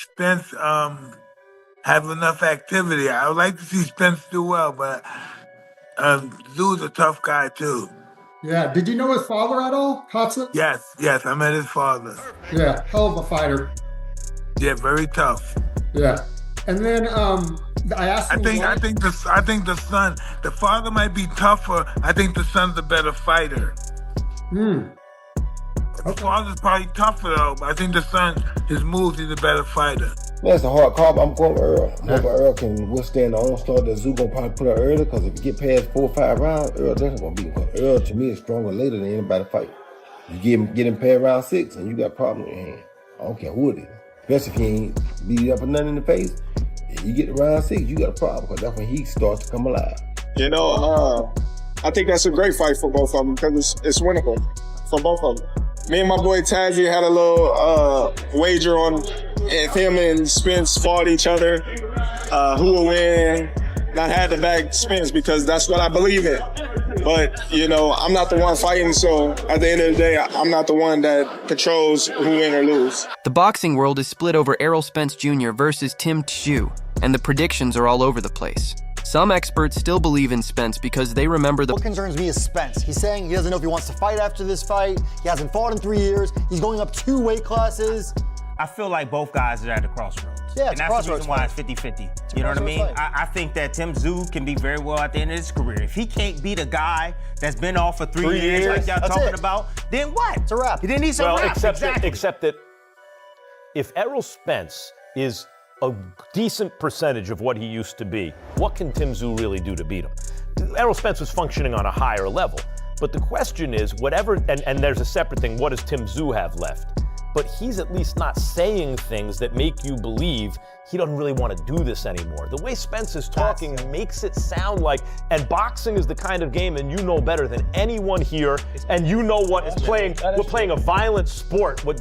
Spence have enough activity. I would like to see Spence do well, but Tszyu's a tough guy too. Yeah. Did you know his father at all, Hudson? Yes, I met his father. Yeah, hell of a fighter. Yeah, very tough. Yeah. And then I asked him. I think the son, the father might be tougher. I think the son's a better fighter. The father's probably tougher though, but I think the son, his moves, he's a better fighter. That's a hard call, but I'm going with Errol. I'm hoping Errol can withstand the onslaught that Tszyu gonna probably put out early, because if you get past 4 or 5 rounds, Errol definitely gonna beat him. Because Errol, to me, is stronger later than anybody fight. You get him past round 6, and you got a problem in your hand. I don't care who it is. Especially if he ain't beat up or nothing in the face. If you get to round 6, you got a problem, because that's when he starts to come alive. I think that's a great fight for both of them, because it's winnable for both of them. Me and my boy Tszyu had a little wager on if him and Spence fought each other, who will win. And I had to back Spence because that's what I believe in. But, I'm not the one fighting, so at the end of the day, I'm not the one that controls who win or lose. The boxing world is split over Errol Spence Jr. versus Tim Tszyu, and the predictions are all over the place. Some experts still believe in Spence because they remember the— What concerns me is Spence. He's saying he doesn't know if he wants to fight after this fight. He hasn't fought in 3 years. He's going up 2 weight classes. I feel like both guys are at the crossroads. Yeah, and that's the reason why it's 50-50. You know what I mean? I think that Tim Tszyu can be very well at the end of his career. If he can't beat a guy that's been off for 3 years like y'all talking about, then what? It's a wrap. Then he's a wrap. Except that if Errol Spence is a decent percentage of what he used to be, what can Tim Tszyu really do to beat him? Errol Spence was functioning on a higher level. But the question is, and there's a separate thing, what does Tim Tszyu have left? But he's at least not saying things that make you believe he doesn't really want to do this anymore. The way Spence is talking makes it sound like, and boxing is the kind of game, and you know better than anyone here, and you know what is playing. We're playing a violent sport. What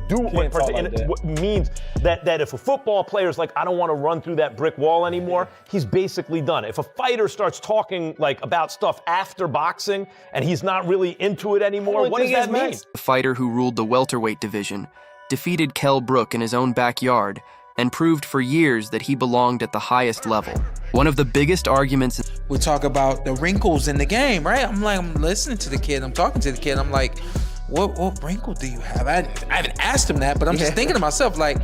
means that if a football player is like, I don't want to run through that brick wall anymore, he's basically done. If a fighter starts talking like about stuff after boxing and he's not really into it anymore, what does that mean? The fighter who ruled the welterweight division defeated Kell Brook in his own backyard and proved for years that he belonged at the highest level. One of the biggest arguments— We talk about the wrinkles in the game, right? I'm listening to the kid, I'm talking to the kid, I'm like, what wrinkle do you have? I haven't asked him that, but I'm just thinking to myself, like,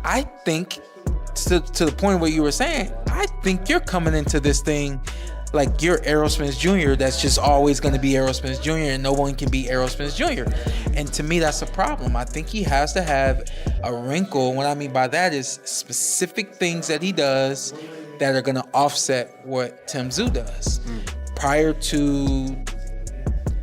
I think, to the point where you were saying, I think you're coming into this thing like you're Errol Spence Jr. that's just always going to be Errol Spence Jr. and no one can be Errol Spence Jr. And to me, that's a problem. I think he has to have a wrinkle. What I mean by that is specific things that he does that are going to offset what Tim Tszyu does. Prior to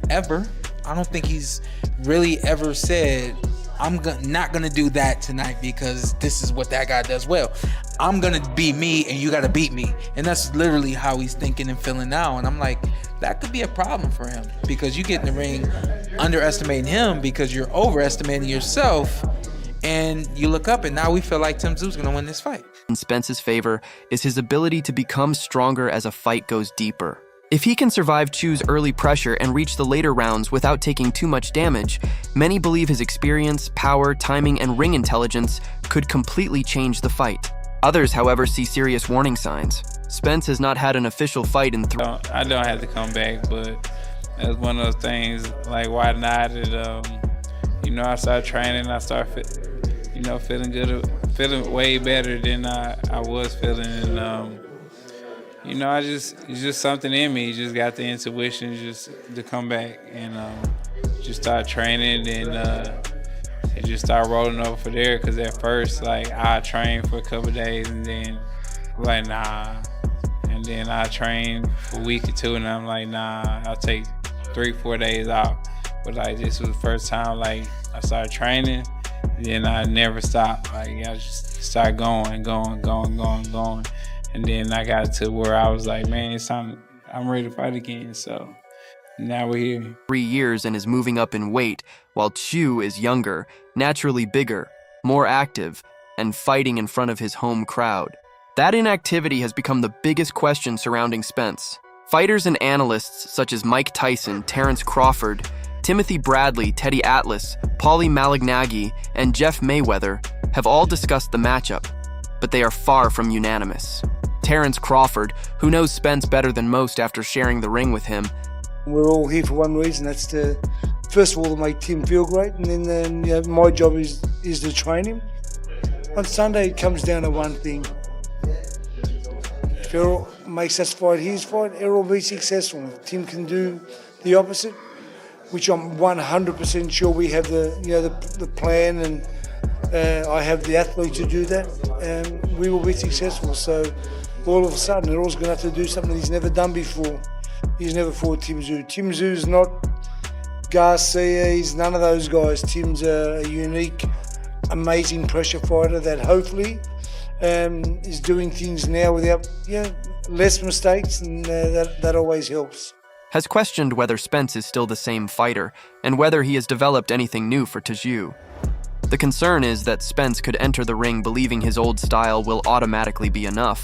ever, I don't think he's really ever said, I'm not going to do that tonight because this is what that guy does well. I'm going to be me and you got to beat me. And that's literally how he's thinking and feeling now. And I'm like, that could be a problem for him because you get in the ring underestimating him because you're overestimating yourself. And you look up and now we feel like Tim Tszyu is going to win this fight. In Spence's favor is his ability to become stronger as a fight goes deeper. If he can survive Tszyu's early pressure and reach the later rounds without taking too much damage, many believe his experience, power, timing, and ring intelligence could completely change the fight. Others, however, see serious warning signs. Spence has not had an official fight in I don't have to come back, but that's one of those things, like, why not? I started training, I started feeling good, feeling way better than I was feeling. And, it's just something in me. Just got the intuition just to come back and just start training and just start rolling over for there. Because at first, like, I trained for a couple of days and then, like, nah. And then I trained for a week or two and I'm like, nah, I'll take 3-4 days off. But, like, this was the first time, like, I started training. Then I never stopped. Like, I just started going. And then I got to where I was like, man, it's time, I'm ready to fight again. So now we're here. 3 years and is moving up in weight, while Tszyu is younger, naturally bigger, more active, and fighting in front of his home crowd. That inactivity has become the biggest question surrounding Spence. Fighters and analysts such as Mike Tyson, Terence Crawford, Timothy Bradley, Teddy Atlas, Paulie Malignaggi, and Jeff Mayweather have all discussed the matchup. but they are far from unanimous. Terence Crawford, who knows Spence better than most after sharing the ring with him, we're all here for one reason. That's to, first of all, to make Tim feel great, and then my job is to train him. On Sunday, it comes down to one thing. If Errol makes us fight his fight, Errol will be successful. If Tim can do the opposite, which I'm 100% sure we have the plan, and I have the athlete to do that, and we will be successful. So all of a sudden, Errol's going to have to do something he's never done before. He's never fought Tim Tszyu. Tim Tszyu's not Garcia, he's none of those guys. Tim's a unique, amazing pressure fighter that hopefully is doing things now without less mistakes, and that always helps. Has questioned whether Spence is still the same fighter and whether he has developed anything new for Tszyu. The concern is that Spence could enter the ring believing his old style will automatically be enough,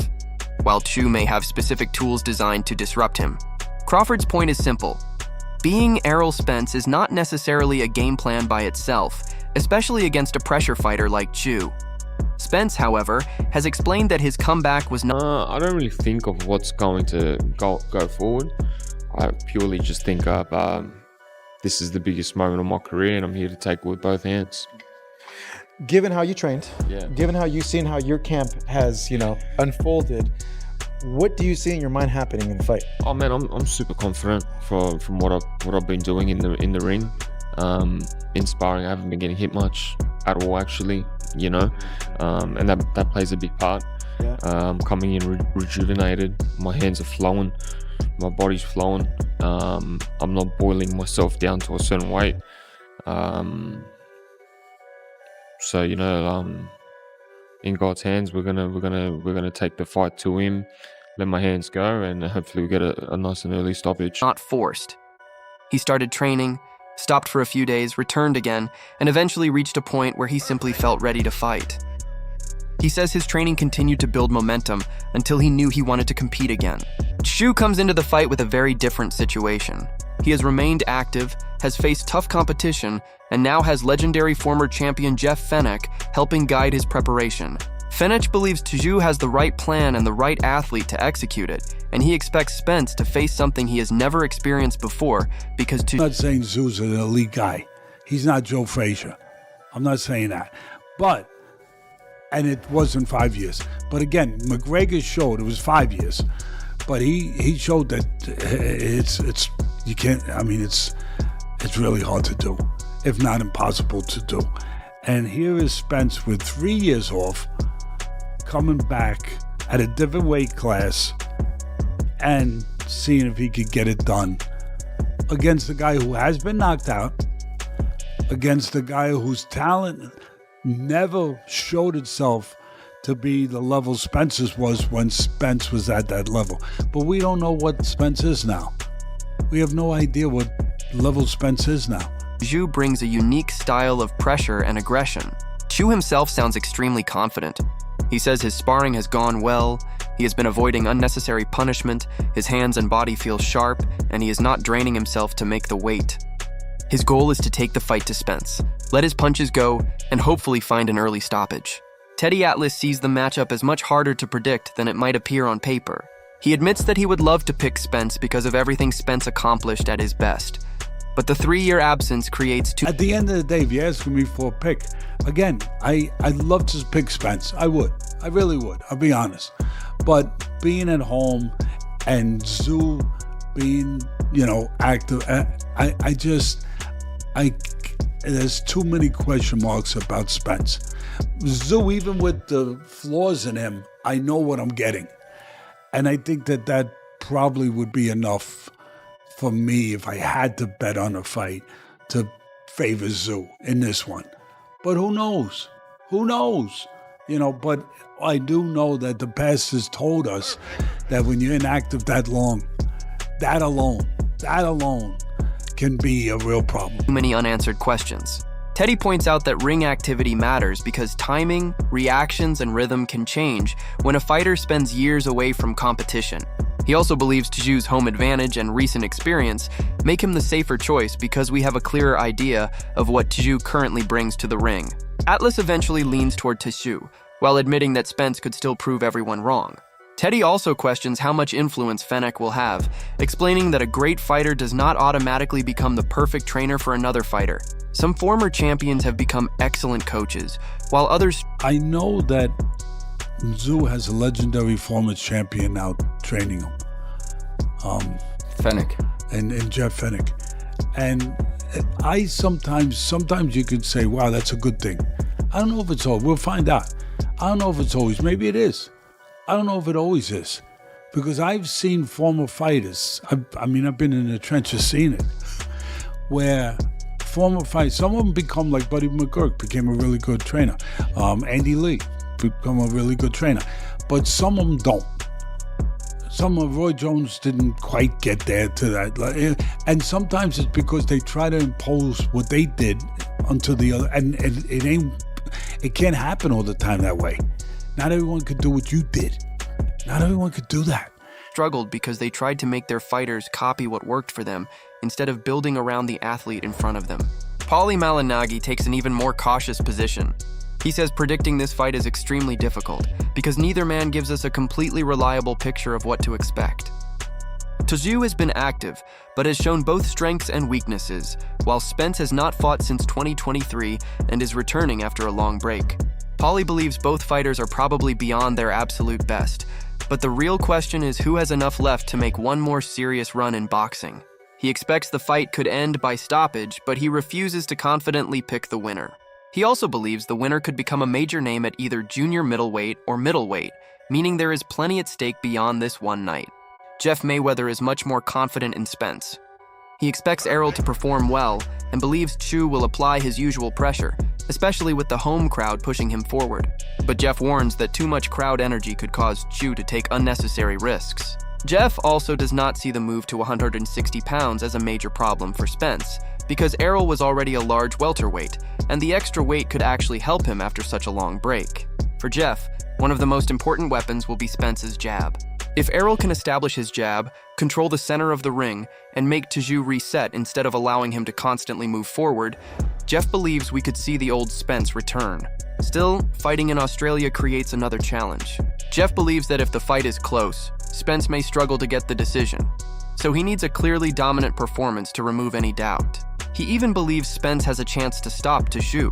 while Tszyu may have specific tools designed to disrupt him. Crawford's point is simple. Being Errol Spence is not necessarily a game plan by itself, especially against a pressure fighter like Tszyu. Spence, however, has explained that his comeback was not... I don't really think of what's going to go forward. I purely just think this is the biggest moment of my career and I'm here to take it with both hands. Given how you trained, given how you've seen how your camp has, unfolded, what do you see in your mind happening in the fight? Oh man, I'm super confident from what I've been doing in the ring. In sparring, I haven't been getting hit much at all actually, and that plays a big part. Coming in rejuvenated, my hands are flowing, my body's flowing. I'm not boiling myself down to a certain weight. So in God's hands, we're gonna take the fight to him, let my hands go, and hopefully we get a nice and early stoppage. Not forced. He started training, stopped for a few days, returned again, and eventually reached a point where he simply felt ready to fight. He says his training continued to build momentum until he knew he wanted to compete again. Tszyu comes into the fight with a very different situation. He has remained active, has faced tough competition, and now has legendary former champion Jeff Fenech helping guide his preparation. Fenech believes Tszyu has the right plan and the right athlete to execute it, and he expects Spence to face something he has never experienced before because I'm not saying Tszyu's an elite guy. He's not Joe Frazier. I'm not saying that. And it wasn't 5 years. But again, McGregor showed it was 5 years. But he showed that it's really hard to do, if not impossible to do. And here is Spence with 3 years off, coming back at a different weight class and seeing if he could get it done against the guy who has been knocked out, against the guy whose talent never showed itself to be the level Spence's was when Spence was at that level. But we don't know what Spence is now. We have no idea what level Spence is now. Tszyu brings a unique style of pressure and aggression. Tszyu himself sounds extremely confident. He says his sparring has gone well, he has been avoiding unnecessary punishment, his hands and body feel sharp, and he is not draining himself to make the weight. His goal is to take the fight to Spence, let his punches go, and hopefully find an early stoppage. Teddy Atlas sees the matchup as much harder to predict than it might appear on paper. He admits that he would love to pick Spence because of everything Spence accomplished at his best. But the 3-year absence creates At the end of the day, if you're asking me for a pick, again, I'd love to pick Spence. I would. I really would. I'll be honest. But being at home and Tszyu being, active, there's too many question marks about Spence. Tszyu, even with the flaws in him, I know what I'm getting. And I think that probably would be enough for me if I had to bet on a fight to favor Tszyu in this one. But who knows? Who knows? But I do know that the past has told us that when you're inactive that long, that alone can be a real problem. Too many unanswered questions. Teddy points out that ring activity matters because timing, reactions, and rhythm can change when a fighter spends years away from competition. He also believes Tszyu's home advantage and recent experience make him the safer choice because we have a clearer idea of what Tszyu currently brings to the ring. Atlas eventually leans toward Tszyu, while admitting that Spence could still prove everyone wrong. Teddy also questions how much influence Fennec will have, explaining that a great fighter does not automatically become the perfect trainer for another fighter. Some former champions have become excellent coaches, while others... I know that Tszyu has a legendary former champion now training him. Fennec. And Jeff Fennec. And I sometimes you could say, wow, that's a good thing. I don't know if it's always. We'll find out. I don't know if it's always. Maybe it is. I don't know if it always is. Because I've seen former fighters, I've been in the trenches seeing it, where former fighters, some of them become like Buddy McGurk, became a really good trainer. Andy Lee, become a really good trainer. But some of them don't. Some of Roy Jones didn't quite get there to that. And sometimes it's because they try to impose what they did onto the other. And it can't happen all the time that way. Not everyone could do what you did. Not everyone could do that. Struggled because they tried to make their fighters copy what worked for them instead of building around the athlete in front of them. Paulie Malignaggi takes an even more cautious position. He says predicting this fight is extremely difficult because neither man gives us a completely reliable picture of what to expect. Tszyu has been active, but has shown both strengths and weaknesses, while Spence has not fought since 2023 and is returning after a long break. Paulie believes both fighters are probably beyond their absolute best, but the real question is who has enough left to make one more serious run in boxing. He expects the fight could end by stoppage, but he refuses to confidently pick the winner. He also believes the winner could become a major name at either junior middleweight or middleweight, meaning there is plenty at stake beyond this one night. Jeff Mayweather is much more confident in Spence. He expects Errol to perform well and believes Tszyu will apply his usual pressure, especially with the home crowd pushing him forward. But Jeff warns that too much crowd energy could cause Tszyu to take unnecessary risks. Jeff also does not see the move to 160 pounds as a major problem for Spence, because Errol was already a large welterweight, and the extra weight could actually help him after such a long break. For Jeff, one of the most important weapons will be Spence's jab. If Errol can establish his jab, control the center of the ring, and make Tszyu reset instead of allowing him to constantly move forward, Jeff believes we could see the old Spence return. Still, fighting in Australia creates another challenge. Jeff believes that if the fight is close, Spence may struggle to get the decision, so he needs a clearly dominant performance to remove any doubt. He even believes Spence has a chance to stop Tszyu.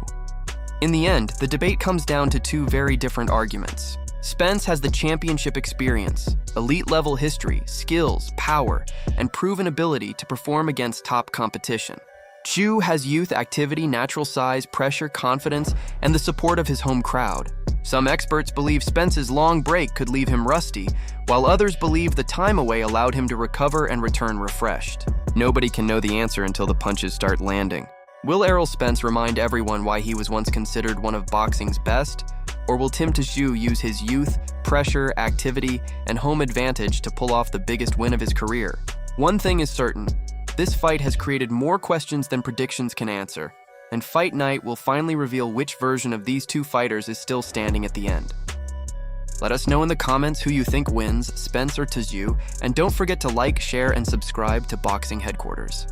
In the end, the debate comes down to two very different arguments. Spence has the championship experience, elite-level history, skills, power, and proven ability to perform against top competition. Tszyu has youth, activity, natural size, pressure, confidence, and the support of his home crowd. Some experts believe Spence's long break could leave him rusty, while others believe the time away allowed him to recover and return refreshed. Nobody can know the answer until the punches start landing. Will Errol Spence remind everyone why he was once considered one of boxing's best? Or will Tim Tszyu use his youth, pressure, activity, and home advantage to pull off the biggest win of his career? One thing is certain, this fight has created more questions than predictions can answer, and fight night will finally reveal which version of these two fighters is still standing at the end. Let us know in the comments who you think wins, Spence or Tszyu, and don't forget to like, share, and subscribe to Boxing Headquarters.